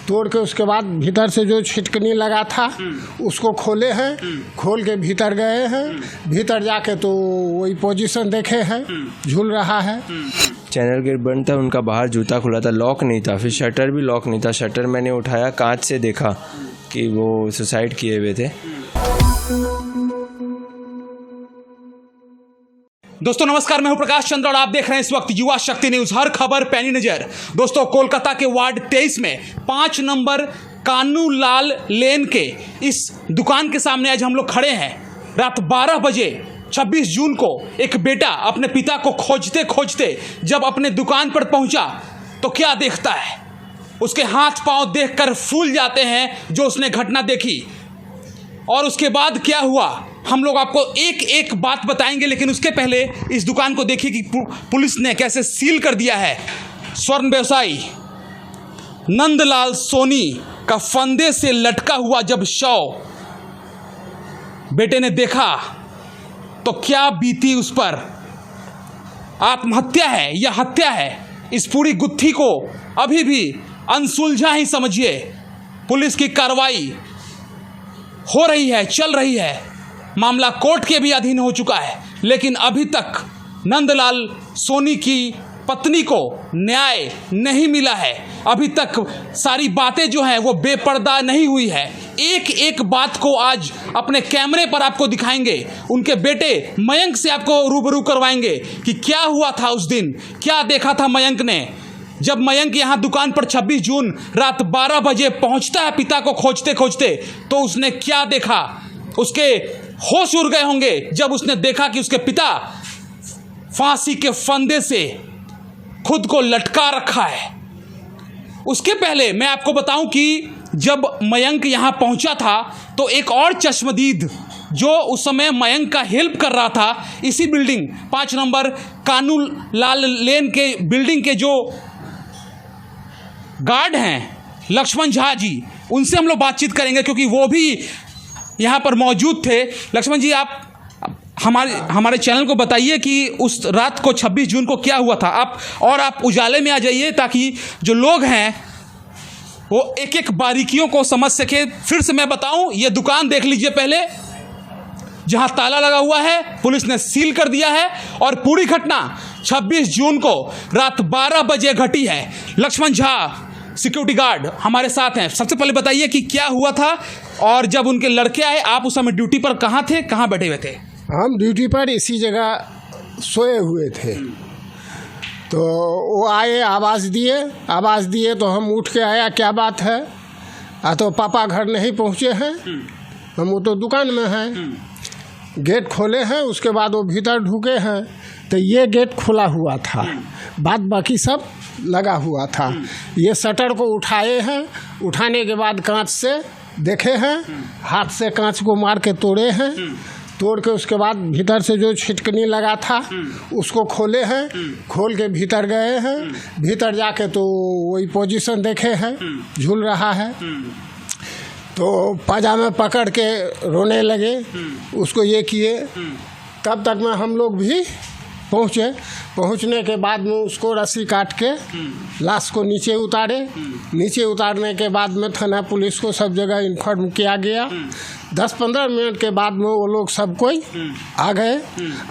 तोड़ के उसके बाद भीतर से जो छिटकनी लगा था उसको खोले हैं, खोल के भीतर गए हैं। भीतर जाके तो वही पोजीशन देखे हैं, झूल रहा है। चैनल गेट बंद था, उनका बाहर जूता खुला था, लॉक नहीं था, फिर शटर भी लॉक नहीं था। शटर मैंने उठाया, कांच से देखा कि वो सुसाइड किए हुए थे। दोस्तों नमस्कार, मैं हूं प्रकाश चंद्र और आप देख रहे हैं इस वक्त युवा शक्ति न्यूज। हर खबर पैनी नजर। दोस्तों कोलकाता के वार्ड 23 में 5 नंबर कानू लाल लेन के इस दुकान के सामने आज हम लोग खड़े हैं। रात 12 बजे 26 जून को एक बेटा अपने पिता को खोजते खोजते जब अपने दुकान पर पहुंचा तो क्या देखता है, उसके हाथ पांव देखकर फूल जाते हैं जो उसने घटना देखी। और उसके बाद क्या हुआ हम लोग आपको एक एक बात बताएंगे, लेकिन उसके पहले इस दुकान को देखिए कि पुलिस ने कैसे सील कर दिया है। स्वर्ण व्यवसायी नंदलाल सोनी का फंदे से लटका हुआ जब शव बेटे ने देखा तो क्या बीती उस पर। आत्महत्या है या हत्या है, इस पूरी गुत्थी को अभी भी अनसुलझा ही समझिए। पुलिस की कार्रवाई हो रही है, चल रही है, मामला कोर्ट के भी अधीन हो चुका है, लेकिन अभी तक नंदलाल सोनी की पत्नी को न्याय नहीं मिला है। अभी तक सारी बातें जो हैं वो बेपर्दा नहीं हुई है। एक एक बात को आज अपने कैमरे पर आपको दिखाएंगे। उनके बेटे मयंक से आपको रूबरू करवाएंगे कि क्या हुआ था उस दिन, क्या देखा था मयंक ने। जब मयंक यहाँ दुकान पर 26 जून रात 12 बजे पहुँचता है पिता को खोजते खोजते, तो उसने क्या देखा। उसके होश उड़ गए होंगे जब उसने देखा कि उसके पिता फांसी के फंदे से खुद को लटका रखा है। उसके पहले मैं आपको बताऊं कि जब मयंक यहाँ पहुंचा था तो एक और चश्मदीद जो उस समय मयंक का हेल्प कर रहा था, इसी बिल्डिंग 5 नंबर कानू लाल लेन के बिल्डिंग के जो गार्ड हैं लक्ष्मण झा जी, उनसे हम लोग बातचीत करेंगे क्योंकि वो भी यहाँ पर मौजूद थे। लक्ष्मण जी, आप हमारे चैनल को बताइए कि उस रात को 26 जून को क्या हुआ था। आप उजाले में आ जाइए ताकि जो लोग हैं वो एक एक बारीकियों को समझ सके। फिर से मैं बताऊं, ये दुकान देख लीजिए पहले, जहां ताला लगा हुआ है, पुलिस ने सील कर दिया है। और पूरी घटना 26 जून को रात 12 बजे घटी है। लक्ष्मण झा सिक्योरिटी गार्ड हमारे साथ हैं। सबसे पहले बताइए कि क्या हुआ था, और जब उनके लड़के आए आप उस समय ड्यूटी पर कहाँ थे, कहाँ बैठे हुए थे? हम ड्यूटी पर इसी जगह सोए हुए थे। तो वो आए, आवाज़ दिए तो हम उठ के आया, क्या बात है। तो पापा घर नहीं पहुँचे हैं, हम वो तो दुकान में हैं। गेट खोले हैं, उसके बाद वो भीतर ढुके हैं तो ये गेट खुला हुआ था, बाद बाकी सब लगा हुआ था। ये शटर को उठाए हैं, उठाने के बाद कांच से देखे हैं, हाथ से कांच को मार के तोड़े हैं। तोड़ के उसके बाद भीतर से जो छिटकनी लगा था उसको खोले हैं, खोल के भीतर गए हैं। भीतर जाके तो वही पोजीशन देखे हैं, झूल रहा है। तो पाजामा पकड़ के रोने लगे, उसको ये किए। तब तक में हम लोग भी पहुंचने के बाद में उसको रस्सी काट के लाश को नीचे उतारे। नीचे उतारने के बाद में थाना पुलिस को सब जगह इन्फॉर्म किया गया। 10-15 मिनट के बाद में वो लोग सब कोई आ गए।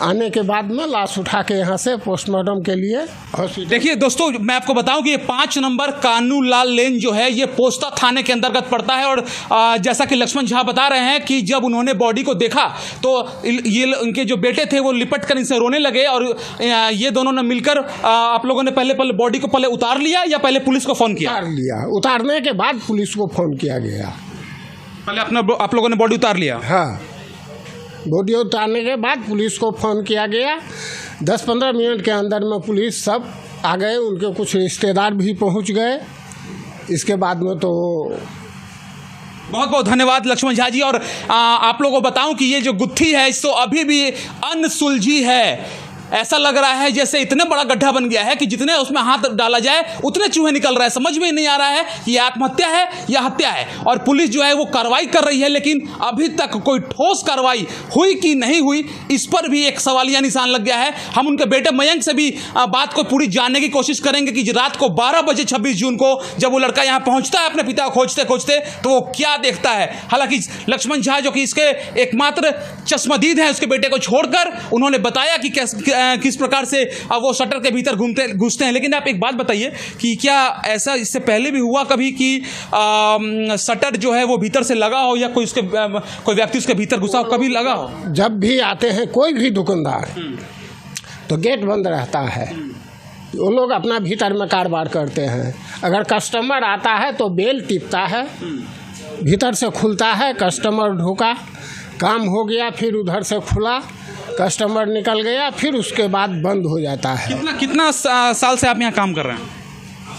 आने के बाद में लाश उठा के यहाँ से पोस्टमार्टम के लिए हॉस्पिटल। देखिए दोस्तों, मैं आपको बताऊं कि ये 5 नंबर कानू लाल लेन जो है ये पोस्ता थाने के अंतर्गत पड़ता है। और जैसा कि लक्ष्मण झा बता रहे हैं कि जब उन्होंने बॉडी को देखा तो ये उनके जो बेटे थे वो लिपट कर इनसे रोने लगे। और ये दोनों ने मिलकर, आप लोगों ने पहले बॉडी को पहले उतार लिया या पहले पुलिस को फ़ोन किया? उतार लिया। उतारने के बाद पुलिस को फ़ोन किया गया। पहले आप लोगों ने बॉडी उतार लिया? हाँ, बॉडी उतारने के बाद पुलिस को फ़ोन किया गया। 10-15 मिनट के अंदर में पुलिस सब आ गए, उनके कुछ रिश्तेदार भी पहुंच गए। इसके बाद में तो बहुत बहुत धन्यवाद लक्ष्मण झा जी। और आप लोगों को बताऊं कि ये जो गुत्थी है इसको अभी भी अनसुलझी है। ऐसा लग रहा है जैसे इतने बड़ा गड्ढा बन गया है कि जितने उसमें हाथ डाला जाए उतने चूहे निकल रहे हैं। समझ में नहीं आ रहा है कि ये आत्महत्या है या हत्या है। और पुलिस जो है वो कार्रवाई कर रही है, लेकिन अभी तक कोई ठोस कार्रवाई हुई कि नहीं हुई, इस पर भी एक सवालिया निशान लग गया है। हम उनके बेटे मयंक से भी बात को पूरी जानने की कोशिश करेंगे कि रात को 12 बजे 26 जून को जब वो लड़का यहाँ पहुँचता है अपने पिता को खोजते खोजते, तो वो क्या देखता है। हालांकि लक्ष्मण झा जो कि इसके एकमात्र चश्मदीद हैं, उसके बेटे को छोड़कर उन्होंने बताया कि किस प्रकार से वो शटर के भीतर घुसते हैं। लेकिन आप एक बात बताइए कि क्या ऐसा इससे पहले भी हुआ कभी कि शटर जो है वो भीतर से लगा हो या कोई व्यक्ति उसके भीतर घुसा हो, कभी लगा हो? जब भी आते हैं कोई भी दुकानदार तो गेट बंद रहता है। वो लोग अपना भीतर में कारोबार करते हैं। अगर कस्टमर आता है तो बेल टिपता है, भीतर से खुलता है, कस्टमर ढुका, काम हो गया, फिर उधर से खुला, कस्टमर निकल गया, फिर उसके बाद बंद हो जाता है। कितना साल से आप यहाँ काम कर रहे हैं?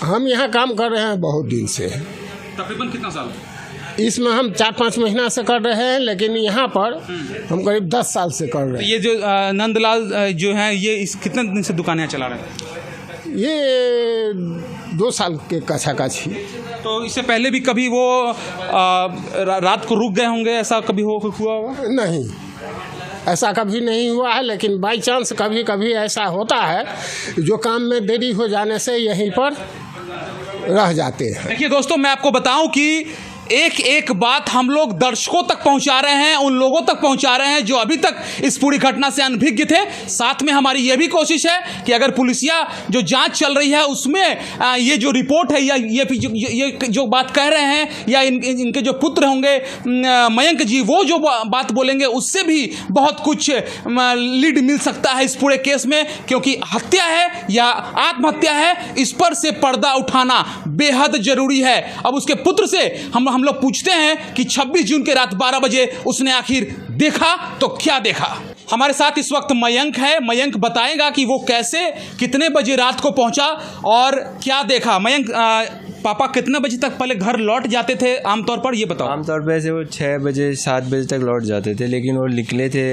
हम यहाँ काम कर रहे हैं बहुत दिन से। तकरीबन कितना साल? इसमें हम 4-5 महीना से कर रहे हैं, लेकिन यहाँ पर हम करीब 10 साल से कर रहे हैं। ये जो नंदलाल जो हैं, ये कितने दिन से दुकान यहाँ चला रहे हैं? ये 2 साल के कछा-कछी। तो इससे पहले भी कभी वो रात को रुक गए होंगे, ऐसा कभी हुआ होगा? नहीं, ऐसा कभी नहीं हुआ है, लेकिन बाई चांस कभी कभी ऐसा होता है जो काम में देरी हो जाने से यहीं पर रह जाते हैं। देखिए दोस्तों, मैं आपको बताऊं कि एक एक बात हम लोग दर्शकों तक पहुंचा रहे हैं, उन लोगों तक पहुंचा रहे हैं जो अभी तक इस पूरी घटना से अनभिज्ञ थे। साथ में हमारी यह भी कोशिश है कि अगर पुलिसिया जो जांच चल रही है उसमें ये जो रिपोर्ट है या ये जो बात कह रहे हैं या इनके जो पुत्र होंगे मयंक जी, वो जो बात बोलेंगे उससे भी बहुत कुछ लीड मिल सकता है इस पूरे केस में, क्योंकि हत्या है या आत्महत्या है, इस पर से पर्दा उठाना बेहद जरूरी है। अब उसके पुत्र से हम लोग पूछते हैं कि 26 जून के रात 12 बजे उसने आखिर देखा तो क्या देखा। हमारे साथ इस वक्त मयंक है। मयंक बताएगा कि वो कैसे कितने बजे रात को पहुंचा और क्या देखा। मयंक, पापा कितने बजे तक पहले घर लौट जाते थे आमतौर पर, ये बताओ। आमतौर पर से वो 6 बजे 7 बजे तक लौट जाते थे, लेकिन वो निकले थे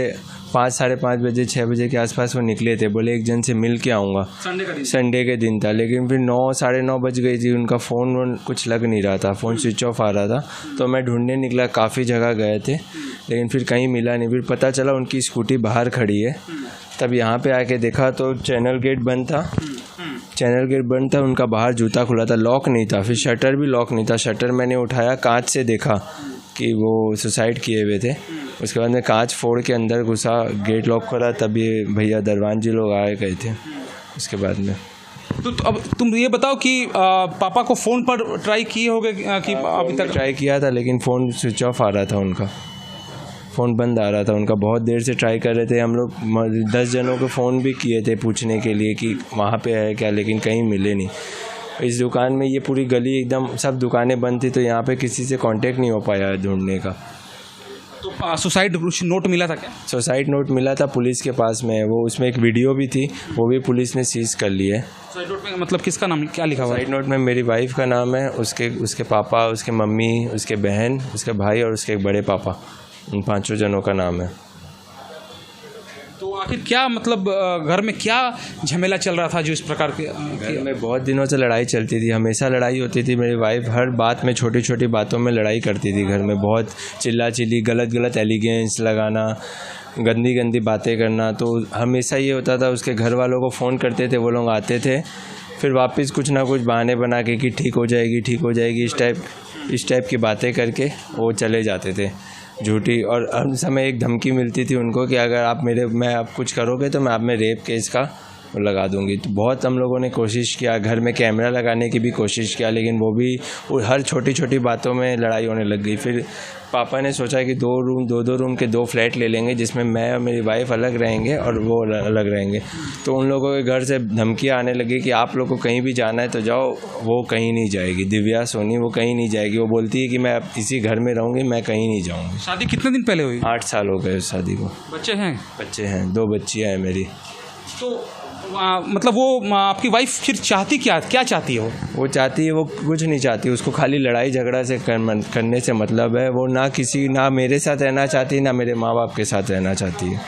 5 साढ़े 5 बजे 6 बजे के आसपास वो निकले थे। बोले एक जन से मिल के आऊँगा, संडे के दिन था। लेकिन फिर 9 साढ़े 9 बज गई थी, उनका फ़ोन कुछ लग नहीं रहा था, फ़ोन स्विच ऑफ आ रहा था। तो मैं ढूंढने निकला, काफ़ी जगह गए थे लेकिन फिर कहीं मिला नहीं। फिर पता चला उनकी स्कूटी बाहर खड़ी है। तब यहाँ पे आके देखा तो चैनल गेट बंद था, उनका बाहर जूता खुला था, लॉक नहीं था। फिर शटर भी लॉक नहीं था। शटर मैंने उठाया, कांच से देखा कि वो सुसाइड किए हुए थे। उसके बाद मैं कांच फोड़ के अंदर घुसा, गेट लॉक करा, तब ये भैया दरवान जी लोग आए गए थे। उसके बाद में तो अब तुम ये बताओ कि पापा को फ़ोन पर ट्राई किए होगे कि अभी तक? ट्राई किया था लेकिन फ़ोन स्विच ऑफ आ रहा था, उनका फ़ोन बंद आ रहा था उनका। बहुत देर से ट्राई कर रहे थे हम लोग, 10 जनों को फ़ोन भी किए थे पूछने के लिए कि वहाँ पे है क्या, लेकिन कहीं मिले नहीं। इस दुकान में ये पूरी गली एकदम सब दुकानें बंद थी, तो यहाँ पे किसी से कांटेक्ट नहीं हो पाया ढूंढने का। तो सुसाइड नोट मिला था क्या? सुसाइड नोट मिला था, पुलिस के पास में है वो। उसमें एक वीडियो भी थी, वो भी पुलिस ने सीज कर ली है। सुसाइड नोट में मतलब किसका नाम क्या लिखा हुआ है? सुसाइड नोट में मेरी वाइफ का नाम है, उसके पापा, उसके मम्मी, उसके बहन, उसके भाई और उसके एक बड़े पापा, उन 5 जनों का नाम है। तो आखिर क्या मतलब घर में क्या झमेला चल रहा था जो इस प्रकार के? घर में बहुत दिनों से लड़ाई चलती थी, हमेशा लड़ाई होती थी। मेरी वाइफ हर बात में, छोटी छोटी बातों में लड़ाई करती थी। घर में बहुत चिल्ला चिल्ली, गलत एलिगेंस लगाना, गंदी गंदी बातें करना। तो हमेशा ये होता था, उसके घर वालों को फ़ोन करते थे, वो लोग आते थे, फिर वापस कुछ ना कुछ बहाने बना के कि ठीक हो जाएगी इस टाइप की बातें करके वो चले जाते थे झूठी। और हर समय एक धमकी मिलती थी उनको कि अगर मैं आप कुछ करोगे तो मैं आप में रेप केस का लगा दूंगी। तो बहुत हम लोगों ने कोशिश किया, घर में कैमरा लगाने की भी कोशिश किया, लेकिन वो भी हर छोटी छोटी बातों में लड़ाई होने लग गई। फिर पापा ने सोचा कि 2 रूम के 2 फ्लैट ले लेंगे, जिसमें मैं और मेरी वाइफ अलग रहेंगे और वो अलग रहेंगे। तो उन लोगों के घर से धमकियाँ आने लगी कि आप लोग को कहीं भी जाना है तो जाओ। वो कहीं नहीं जाएगी, दिव्या सोनी, वो कहीं नहीं जाएगी। वो बोलती है कि मैं इसी घर में रहूँगी, मैं कहीं नहीं जाऊँगी। शादी कितने दिन पहले हुई? 8 साल हो गए उस शादी को। बच्चे हैं? 2 बच्चियाँ हैं मेरी। तो मतलब वो आपकी वाइफ फिर चाहती क्या चाहती है? वो चाहती है, वो कुछ नहीं चाहती, उसको खाली लड़ाई झगड़ा से करने से मतलब है। वो ना मेरे साथ रहना चाहती, ना मेरे माँ बाप के साथ रहना चाहती है।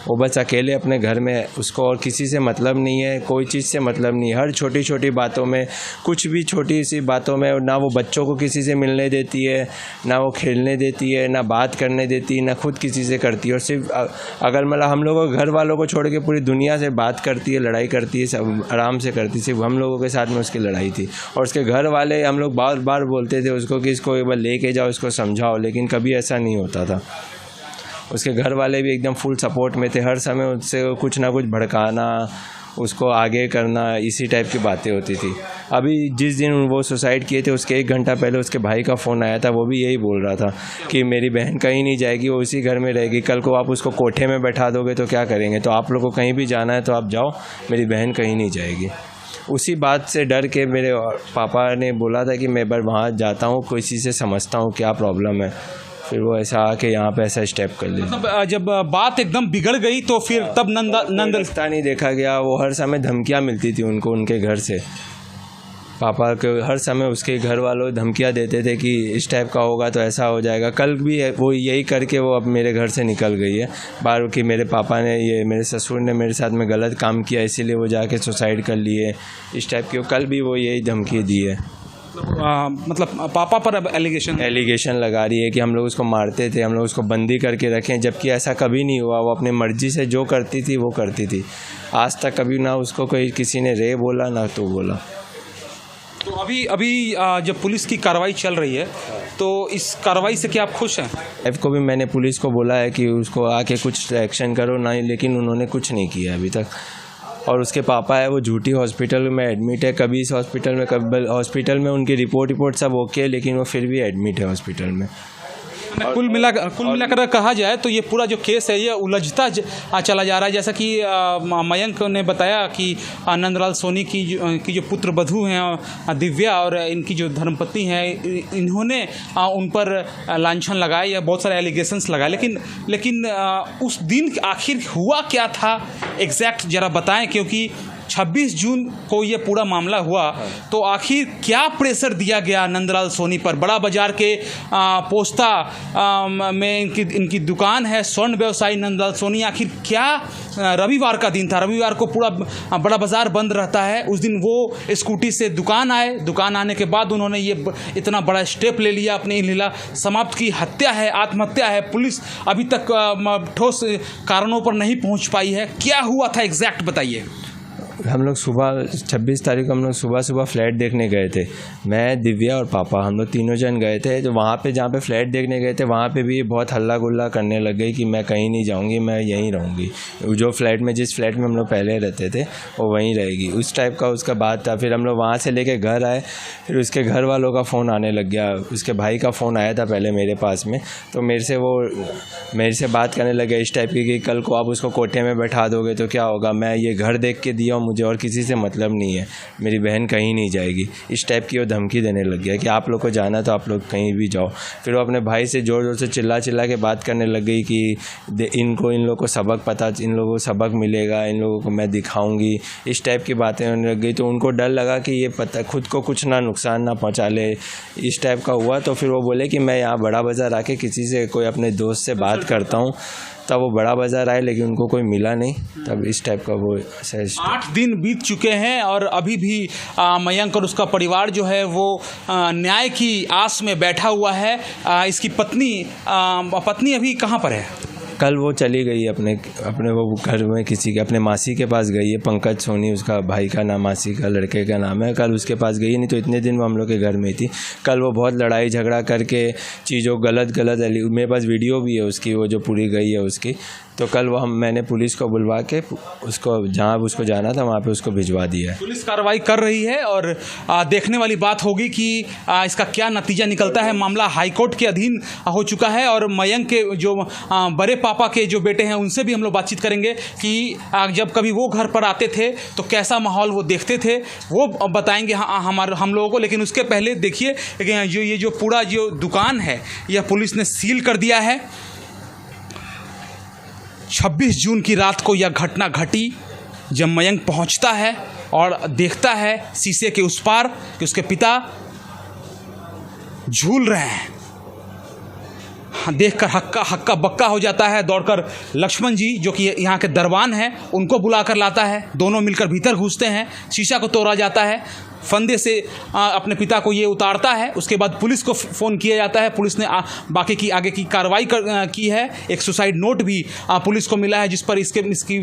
वो बस अकेले अपने घर में, उसको और किसी से मतलब नहीं है, कोई चीज़ से मतलब नहीं है। हर छोटी छोटी बातों में, कुछ भी छोटी सी बातों में, ना वो बच्चों को किसी से मिलने देती है, ना वो खेलने देती है, ना बात करने देती है, ना खुद किसी से करती है। और सिर्फ अगर मतलब हम लोगों घर वालों को छोड़ के पूरी दुनिया से बात करती है, लड़ाई करती है, सब आराम से करती है। सिर्फ हम लोगों के साथ में उसकी लड़ाई थी। और उसके घर वाले, हम लोग बार बार बोलते थे उसको कि इसको एक बार लेके जाओ, इसको समझाओ, लेकिन कभी ऐसा नहीं होता था। उसके घर वाले भी एकदम फुल सपोर्ट में थे। हर समय उससे कुछ ना कुछ भड़काना, उसको आगे करना, इसी टाइप की बातें होती थी। अभी जिस दिन वो सुसाइड किए थे उसके 1 घंटा पहले उसके भाई का फ़ोन आया था। वो भी यही बोल रहा था कि मेरी बहन कहीं नहीं जाएगी, वो उसी घर में रहेगी। कल को आप उसको कोठे में बैठा दोगे तो क्या करेंगे? तो आप लोग को कहीं भी जाना है तो आप जाओ, मेरी बहन कहीं नहीं जाएगी। उसी बात से डर के मेरे पापा ने बोला था कि मैं एक बार वहाँ जाता हूँ, किसी से समझता हूँ क्या प्रॉब्लम है। फिर वो ऐसा आके यहाँ पे ऐसा स्टेप कर लिया। मतलब जब बात एकदम बिगड़ गई तो फिर तब नंद रास्ता नहीं देखा गया। वो हर समय धमकियाँ मिलती थी उनको, उनके घर से। पापा को हर समय उसके घर वालों धमकियाँ देते थे कि इस टाइप का होगा तो ऐसा हो जाएगा। कल भी वो यही करके वो अब मेरे घर से निकल गई है बार कि मेरे पापा ने, ये मेरे ससुर ने मेरे साथ में गलत काम किया, इसीलिए वो जाके सुसाइड कर लिए, इस टाइप की। कल भी वो यही धमकी दी है। मतलब पापा पर अब एलिगेशन लगा रही है कि हम लोग उसको मारते थे, हम लोग उसको बंदी करके रखें, जबकि ऐसा कभी नहीं हुआ। वो अपनी मर्जी से जो करती थी वो करती थी। आज तक कभी ना उसको कोई किसी ने रे बोला ना तो बोला। तो अभी जब पुलिस की कार्रवाई चल रही है तो इस कार्रवाई से क्या आप खुश हैं? एफ को भी मैंने पुलिस को बोला है कि उसको आके कुछ एक्शन करो ना, लेकिन उन्होंने कुछ नहीं किया अभी तक। और उसके पापा है वो झूठी हॉस्पिटल में एडमिट है। कभी इस हॉस्पिटल में, कभी हॉस्पिटल में उनकी रिपोर्ट सब ओके है, लेकिन वो फिर भी एडमिट है हॉस्पिटल में। कुल मिलाकर कहा जाए तो ये पूरा जो केस है ये उलझता चला जा रहा है। जैसा कि मयंक ने बताया कि नंदलाल सोनी की जो पुत्र वधू हैं दिव्या और इनकी जो धर्मपत्नी है, इन्होंने उन पर लांछन लगाए या बहुत सारे एलिगेशंस लगाए। लेकिन उस दिन आखिर हुआ क्या था एग्जैक्ट ज़रा बताएं, क्योंकि 26 जून को ये पूरा मामला हुआ। तो आखिर क्या प्रेशर दिया गया नंदलाल सोनी पर? बड़ा बाजार के पोस्ता में इनकी दुकान है, स्वर्ण व्यवसायी नंदलाल सोनी। आखिर क्या रविवार का दिन था, रविवार को पूरा बड़ा बाजार बंद रहता है। उस दिन वो स्कूटी से दुकान आए, दुकान आने के बाद उन्होंने ये इतना बड़ा स्टेप ले लिया, अपनी लीला समाप्त की। हत्या है, आत्महत्या है। पुलिस अभी तक ठोस कारणों पर नहीं पहुंच पाई है। क्या हुआ था एग्जैक्ट बताइए। हम लोग सुबह 26 तारीख को हम लोग सुबह फ्लैट देखने गए थे। मैं, दिव्या और पापा, हम लोग तीनों जन गए थे। तो वहाँ पे जहाँ पे फ्लैट देखने गए थे वहाँ पे भी बहुत हल्ला गुल्ला करने लग गई कि मैं कहीं नहीं जाऊँगी, मैं यहीं रहूँगी। जो फ्लैट में, जिस फ्लैट में हम लोग पहले रहते थे वो वहीं रहेगी, उस टाइप का उसका बात था। फिर हम लोग वहाँ से लेके घर आए। फिर उसके घर वालों का फ़ोन आने लग गया। उसके भाई का फ़ोन आया था पहले मेरे पास में, तो मेरे से बात करने लगे इस टाइप की कि कल को आप उसको कोठे में बैठा दोगे तो क्या होगा, मैं ये घर देख के दिया, मुझे और किसी से मतलब नहीं है, मेरी बहन कहीं नहीं जाएगी, इस टाइप की वो धमकी देने लग गया कि आप लोग को जाना तो आप लोग कहीं भी जाओ। फिर वो अपने भाई से ज़ोर ज़ोर से चिल्ला के बात करने लग गई कि इन लोगों को सबक पता, इन लोगों को सबक मिलेगा, इन लोगों को मैं दिखाऊंगी, इस टाइप की बातें होने लग गई। तो उनको डर लगा कि ये पता खुद को कुछ ना नुकसान ना पहुँचा ले, इस टाइप का हुआ। तो फिर वो बोले कि मैं यहाँ बड़ा बाज़ार आके किसी से, कोई अपने दोस्त से बात करता हूँ। तब वो बड़ा बाज़ार आए लेकिन उनको कोई मिला नहीं। तब इस टाइप का वो 8 दिन बीत चुके हैं और अभी भी मयंक और उसका परिवार जो है वो न्याय की आस में बैठा हुआ है। इसकी पत्नी अभी कहाँ पर है? कल वो चली गई अपने वो घर में किसी के, अपने मासी के पास गई है। पंकज सोनी उसका भाई का नाम, मासी का लड़के का नाम है। कल उसके पास गई, नहीं तो इतने दिन वो हम लोग के घर में थी। कल वो बहुत लड़ाई झगड़ा करके चीज़ों गलत मेरे पास वीडियो भी है उसकी, वो जो पूरी गई है उसकी। तो कल मैंने पुलिस को बुलवा के उसको जहाँ उसको जाना था वहाँ पे उसको भिजवा दिया है। पुलिस कार्रवाई कर रही है और देखने वाली बात होगी कि इसका क्या नतीजा निकलता है। मामला हाईकोर्ट के अधीन हो चुका है और मयंक के जो बड़े पापा के जो बेटे हैं उनसे भी हम लोग बातचीत करेंगे कि जब कभी वो घर पर आते थे तो कैसा माहौल वो देखते थे, वो बताएंगे हम लोगों को। लेकिन उसके पहले देखिए ये जो पूरा जो दुकान है यह पुलिस ने सील कर दिया है। 26 जून की रात को यह घटना घटी जब मयंक पहुंचता है और देखता है शीशे के उस पार कि उसके पिता झूल रहे हैं। देखकर हक्का बक्का हो जाता है। दौड़कर लक्ष्मण जी जो कि यहाँ के दरबान हैं उनको बुला कर लाता है। दोनों मिलकर भीतर घुसते हैं। शीशा को तोड़ा जाता है। फंदे से अपने पिता को ये उतारता है। उसके बाद पुलिस को फ़ोन किया जाता है। पुलिस ने बाकी की आगे की कार्रवाई की है। एक सुसाइड नोट भी पुलिस को मिला है जिस पर इसकी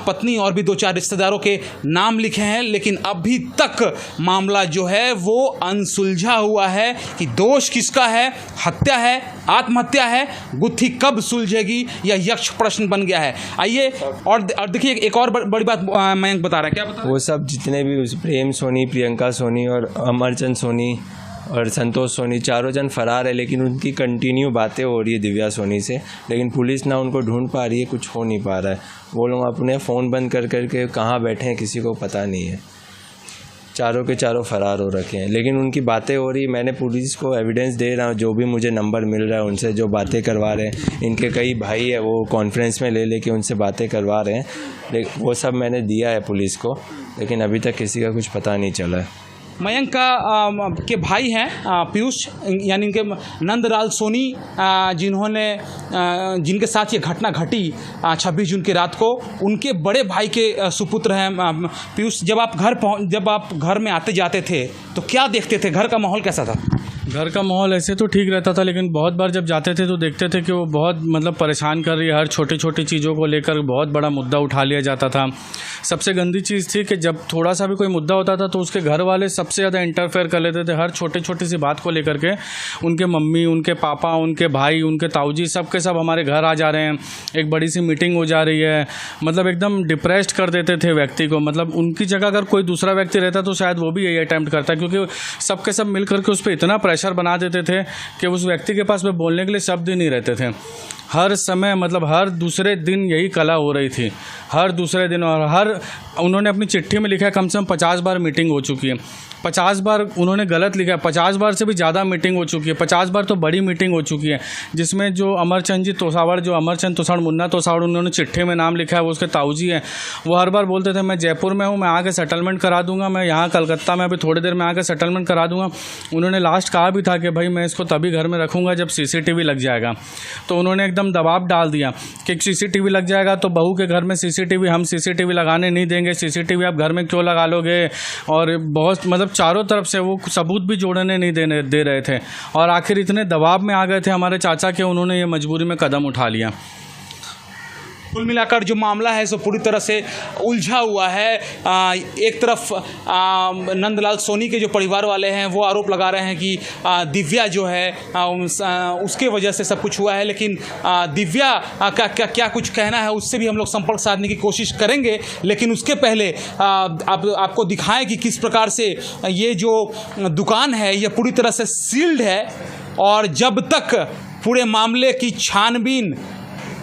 पत्नी और भी 2-4 रिश्तेदारों के नाम लिखे हैं। लेकिन अभी तक मामला जो है वो अनसुलझा हुआ है कि दोष किसका है, हत्या है, आत्महत्या है, गुत्थी कब सुलझेगी, यह यक्ष प्रश्न बन गया है। आइए और देखिए एक और बड़ी बात मयंक बता रहा है। क्या बता? वो सब जितने भी प्रेम सोनी, प्रियंका सोनी और अमरचंद सोनी और संतोष सोनी, चारों जन फरार है। लेकिन उनकी कंटिन्यू बातें हो रही है दिव्या सोनी से, लेकिन पुलिस ना उनको ढूंढ पा रही है, कुछ हो नहीं पा रहा है। वो लोग अपने फ़ोन बंद कर करके कहाँ बैठे हैं किसी को पता नहीं है। चारों के चारों फरार हो रखे हैं, लेकिन उनकी बातें हो रही। मैंने पुलिस को एविडेंस दे रहा हूँ, जो भी मुझे नंबर मिल रहा है उनसे जो बातें करवा रहे हैं। इनके कई भाई है वो कॉन्फ्रेंस में ले लेके उनसे बातें करवा रहे हैं, लेकिन वो सब मैंने दिया है पुलिस को, लेकिन अभी तक किसी का कुछ पता नहीं चला है। मयंक के भाई हैं पीयूष, यानी इनके नंदलाल सोनी, जिनके साथ ये घटना घटी 26 जून की रात को, उनके बड़े भाई के सुपुत्र हैं पीयूष। जब आप घर में आते जाते थे तो क्या देखते थे? घर का माहौल कैसा था? घर का माहौल ऐसे तो ठीक रहता था, लेकिन बहुत बार जब जाते थे तो देखते थे कि वो बहुत मतलब परेशान कर रही है। हर छोटी छोटी चीज़ों को लेकर बहुत बड़ा मुद्दा उठा लिया जाता था। सबसे गंदी चीज़ थी कि जब थोड़ा सा भी कोई मुद्दा होता था तो उसके घर वाले सबसे ज़्यादा इंटरफेयर कर लेते थे। हर छोटी छोटी सी बात को लेकर के उनके मम्मी, उनके पापा, उनके भाई, उनके ताऊजी सब के सब हमारे घर आ जा रहे हैं, एक बड़ी सी मीटिंग हो जा रही है। मतलब एकदम डिप्रेस्ड कर देते थे व्यक्ति को। मतलब उनकी जगह अगर कोई दूसरा व्यक्ति रहता तो शायद वो भी यही अटैम्प्ट करता, क्योंकि सब के सब मिल करके उस पर इतना प्रेशर बना देते थे कि उस व्यक्ति के पास में बोलने के लिए शब्द ही नहीं रहते थे। हर समय मतलब हर दूसरे दिन यही कला हो रही थी, हर दूसरे दिन। और उन्होंने अपनी चिट्ठी में लिखा है कम से कम 50 बार मीटिंग हो चुकी है। 50 बार उन्होंने गलत लिखा है, 50 बार से भी ज़्यादा मीटिंग हो चुकी है। 50 बार तो बड़ी मीटिंग हो चुकी है, जिसमें जो अमरचंद जी तोसावड़, जो अमरचंद तोसावड़, मुन्ना तोसावड़, उन्होंने चिट्ठी में नाम लिखा है, वो उसके ताऊजी हैं। वो हर बार बोलते थे मैं जयपुर में हूँ, मैं आके सेटलमेंट करा दूंगा, मैं यहाँ कलकत्ता में अभी थोड़ी देर में आके सेटलमेंट करा दूंगा। उन्होंने लास्ट कहा भी था कि भाई मैं इसको तभी घर में रखूँगा जब CCTV लग जाएगा। तो उन्होंने एकदम दबाव डाल दिया कि CCTV लग जाएगा तो बहू के घर में CCTV, हम CCTV लगाने नहीं देंगे, CCTV आप घर में क्यों लगा लोगे। और बहुत मतलब चारों तरफ से वो सबूत भी जोड़ने नहीं दे रहे थे। और आखिर इतने दबाव में आ गए थे हमारे चाचा के, उन्होंने ये मजबूरी में कदम उठा लिया। कुल मिलाकर जो मामला है सो पूरी तरह से उलझा हुआ है। एक तरफ नंदलाल सोनी के जो परिवार वाले हैं वो आरोप लगा रहे हैं कि दिव्या जो है उसके वजह से सब कुछ हुआ है, लेकिन दिव्या का क्या कुछ कहना है उससे भी हम लोग संपर्क साधने की कोशिश करेंगे। लेकिन उसके पहले आपको दिखाएं कि किस प्रकार से ये जो दुकान है ये पूरी तरह से सील्ड है, और जब तक पूरे मामले की छानबीन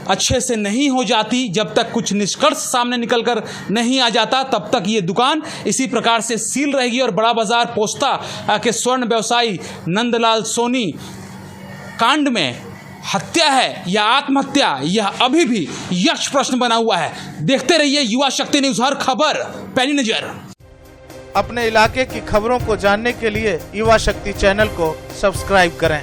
अच्छे से नहीं हो जाती, जब तक कुछ निष्कर्ष सामने निकलकर नहीं आ जाता, तब तक ये दुकान इसी प्रकार से सील रहेगी। और बड़ा बाजार पोस्ता के स्वर्ण व्यवसायी नंदलाल सोनी कांड में हत्या है या आत्महत्या, यह अभी भी यक्ष प्रश्न बना हुआ है। देखते रहिए युवा शक्ति न्यूज़, हर खबर पैनी नजर। अपने इलाके की खबरों को जानने के लिए युवा शक्ति चैनल को सब्सक्राइब करें।